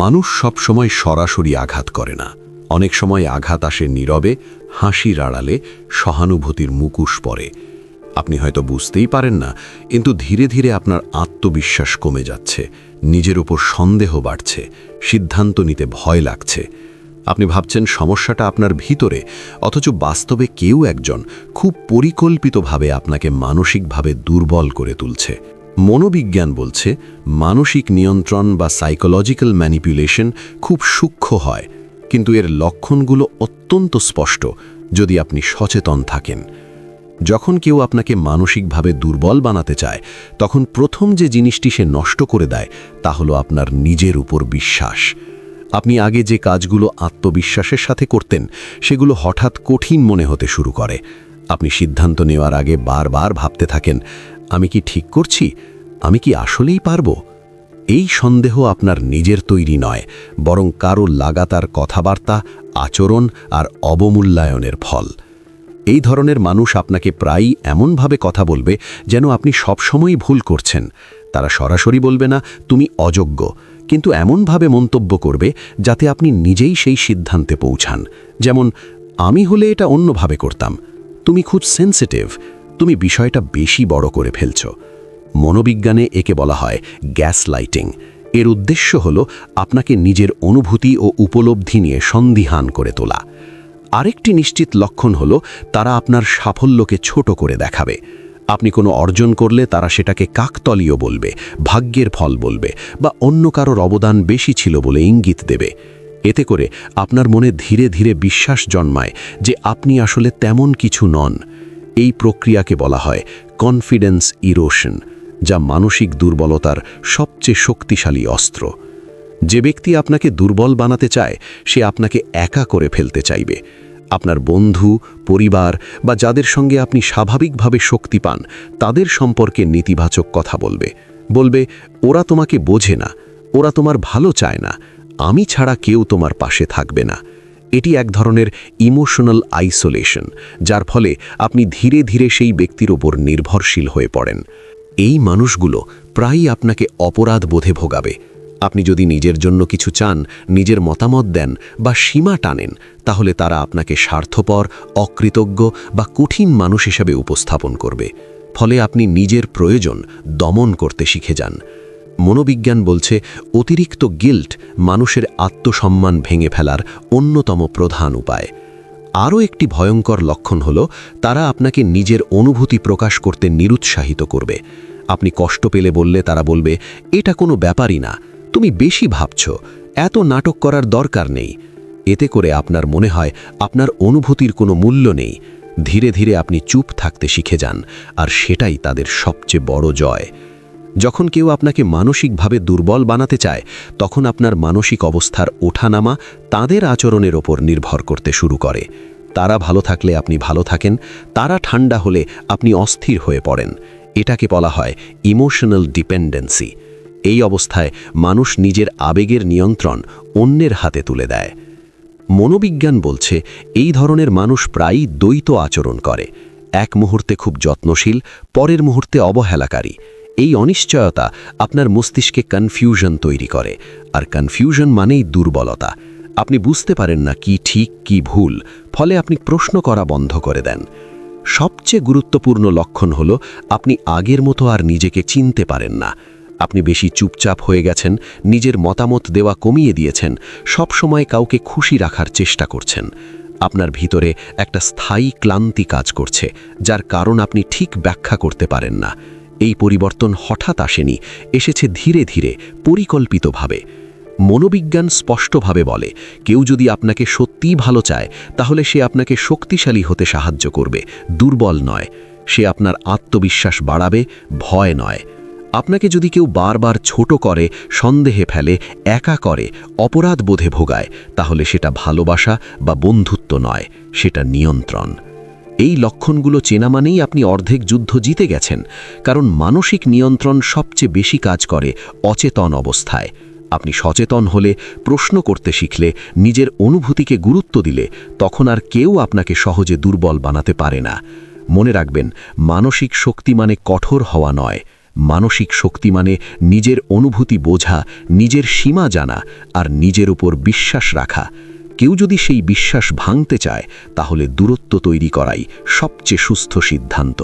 মানুষ সবসময় সরাসরি আঘাত করে না। অনেক সময় আঘাত আসে নীরবে, হাসির আড়ালে, সহানুভূতির মুখোশ পরে। আপনি হয়তো বুঝতেই পারেন না, কিন্তু ধীরে ধীরে আপনার আত্মবিশ্বাস কমে যাচ্ছে, নিজের উপর সন্দেহ বাড়ছে, সিদ্ধান্ত নিতে ভয় লাগছে। আপনি ভাবছেন সমস্যাটা আপনার ভিতরে, অথচ বাস্তবে কেউ একজন খুব পরিকল্পিতভাবে আপনাকে মানসিকভাবে দুর্বল করে তুলছে। মনোবিজ্ঞান বলছে মানসিক নিয়ন্ত্রণ বা সাইকোলজিক্যাল ম্যানিপুলেশন খুব সূক্ষ্ম হয়, কিন্তু এর লক্ষণগুলো অত্যন্ত স্পষ্ট যদি আপনি সচেতন থাকেন। যখন কেউ আপনাকে মানসিকভাবে দুর্বল বানাতে চায়, তখন প্রথম যে জিনিসটি সে নষ্ট করে দেয় তা হলো আপনার নিজের উপর বিশ্বাস। আপনি আগে যে কাজগুলো আত্মবিশ্বাসের সাথে করতেন, সেগুলো হঠাৎ কঠিন মনে হতে শুরু করে। আপনি সিদ্ধান্ত নেওয়ার আগে বারবার ভাবতে থাকেন, আমি কি ঠিক করছি? আমি কি আসলেই পারবো? এই সন্দেহ আপনার নিজের তৈরি নয়, বরং কারো লাগাতার কথাবার্তা, আচরণ আর অবমূল্যায়নের ফল। এই ধরনের মানুষ আপনাকে প্রায়ই এমনভাবে কথা বলবে যেন আপনি সবসময়ই ভুল করছেন। তারা সরাসরি বলবে না তুমি অযোগ্য, কিন্তু এমনভাবে মন্তব্য করবে যাতে আপনি নিজেই সেই সিদ্ধান্তে পৌঁছান। যেমন, আমি হলে এটা অন্যভাবে করতাম, তুমি খুব সেন্সিটিভ, তুমি বিষয়টা বেশি বড় করে ফেলছ। মনোবিজ্ঞানে একে বলা হয় গ্যাস লাইটিং। এর উদ্দেশ্য হল আপনাকে নিজের অনুভূতি ও উপলব্ধি নিয়ে সন্দিহান করে তোলা। আরেকটি নিশ্চিত লক্ষণ হল তারা আপনার সাফল্যকে ছোট করে দেখাবে। আপনি কোনো অর্জন করলে তারা সেটাকে কাকতলীয় বলবে, ভাগ্যের ফল বলবে, বা অন্য কারোর অবদান বেশি ছিল বলে ইঙ্গিত দেবে। এতে করে আপনার মনে ধীরে ধীরে বিশ্বাস জন্মায় যে আপনি আসলে তেমন কিছু নন। এই প্রক্রিয়াকে বলা হয় কনফিডেন্স ইরোশন, যা মানসিক দুর্বলতার সবচেয়ে শক্তিশালী অস্ত্র। যে ব্যক্তি আপনাকে দুর্বল বানাতে চায়, সে আপনাকে একা করে ফেলতে চাইবে। আপনার বন্ধু, পরিবার বা যাদের সঙ্গে আপনি স্বাভাবিকভাবে শক্তি পান, তাদের সম্পর্কে নেতিবাচক কথা বলবে, ওরা তোমাকে বোঝে না, ওরা তোমার ভালো চায় না, আমি ছাড়া কেউ তোমার পাশে থাকবে না। এটি এক ধরনের ইমোশনাল আইসোলেশন, যার ফলে আপনি ধীরে ধীরে সেই ব্যক্তির ওপর নির্ভরশীল হয়ে পড়েন। এই মানুষগুলো প্রায়ই আপনাকে অপরাধ বোধে ভোগাবে। আপনি যদি নিজের জন্য কিছু চান, নিজের মতামত দেন বা সীমা টানেন, তাহলে তারা আপনাকে স্বার্থপর, অকৃতজ্ঞ বা কঠিন মানুষ হিসেবে উপস্থাপন করবে। ফলে আপনি নিজের প্রয়োজন দমন করতে শিখে যান। মনোবিজ্ঞান বলছে অতিরিক্ত গিল্ট মানুষের আত্মসম্মান ভেঙে ফেলার অন্যতম প্রধান উপায়। আরও একটি ভয়ঙ্কর লক্ষণ হল তারা আপনাকে নিজের অনুভূতি প্রকাশ করতে নিরুৎসাহিত করবে। আপনি কষ্ট পেলে বললে তারা বলবে, এটা কোনো ব্যাপারই না, তুমি বেশি ভাবছ, এত নাটক করার দরকার নেই। এতে করে আপনার মনে হয় আপনার অনুভূতির কোনো মূল্য নেই। ধীরে ধীরে আপনি চুপ থাকতে শিখে যান, আর সেটাই তাদের সবচেয়ে বড় জয়। যখন কেউ আপনাকে মানসিকভাবে দুর্বল বানাতে চায়, তখন আপনার মানসিক অবস্থার ওঠানামা তাদের আচরণের ওপর নির্ভর করতে শুরু করে। তারা ভালো থাকলে আপনি ভালো থাকেন, তারা ঠান্ডা হলে আপনি অস্থির হয়ে পড়েন। এটাকে বলা হয় ইমোশনাল ডিপেন্ডেন্সি। এই অবস্থায় মানুষ নিজের আবেগের নিয়ন্ত্রণ অন্যের হাতে তুলে দেয়। মনোবিজ্ঞান বলছে এই ধরনের মানুষ প্রায়ই দ্বৈত আচরণ করে। এক মুহূর্তে খুব যত্নশীল, পরের মুহূর্তে অবহেলাকারী। এই অনিশ্চয়তা আপনার মস্তিষ্কে কনফিউশন তৈরি করে, আর কনফিউশন মানেই দুর্বলতা। আপনি বুঝতে পারেন না কি ঠিক কি ভুল, ফলে আপনি প্রশ্ন করা বন্ধ করে দেন। সবচেয়ে গুরুত্বপূর্ণ লক্ষণ হল আপনি আগের মতো আর নিজেকে চিনতে পারেন না। আপনি বেশি চুপচাপ হয়ে গেছেন, নিজের মতামত দেওয়া কমিয়ে দিয়েছেন, সবসময় কাউকে খুশি রাখার চেষ্টা করছেন। আপনার ভিতরে একটা স্থায়ী ক্লান্তি কাজ করছে, যার কারণ আপনি ঠিক ব্যাখ্যা করতে পারেন না। এই পরিবর্তন হঠাৎ আসেনি, এসেছে ধীরে ধীরে, পরিকল্পিতভাবে। মনোবিজ্ঞান স্পষ্টভাবে বলে, কেউ যদি আপনাকে সত্যিই ভালো চায়, তাহলে সে আপনাকে শক্তিশালী হতে সাহায্য করবে, দুর্বল নয়। সে আপনার আত্মবিশ্বাস বাড়াবে, ভয় নয়। আপনাকে যদি কেউ বারবার ছোট করে, সন্দেহে ফেলে, একা করে, অপরাধ বোধে ভোগায়, তাহলে সেটা ভালোবাসা বা বন্ধুত্ব নয়, সেটা নিয়ন্ত্রণ। এই লক্ষণগুলো চেনা মানেই আপনি অর্ধেক যুদ্ধ জিতে গেছেন, কারণ মানসিক নিয়ন্ত্রণ সবচেয়ে বেশি কাজ করে অচেতন অবস্থায়। আপনি সচেতন হলে, প্রশ্ন করতে শিখলে, নিজের অনুভূতিকে গুরুত্ব দিলে, তখন আর কেউ আপনাকে সহজে দুর্বল বানাতে পারে না। মনে রাখবেন, মানসিক শক্তি মানে কঠোর হওয়া নয়, মানসিক শক্তি মানে নিজের অনুভূতি বোঝা, নিজের সীমা জানা আর নিজের উপর বিশ্বাস রাখা। কেউ যদি সেই বিশ্বাস ভাঙতে চায় তাহলে দূরত্ব তৈরি করাই সবচেয়ে সুস্থ সিদ্ধান্ত।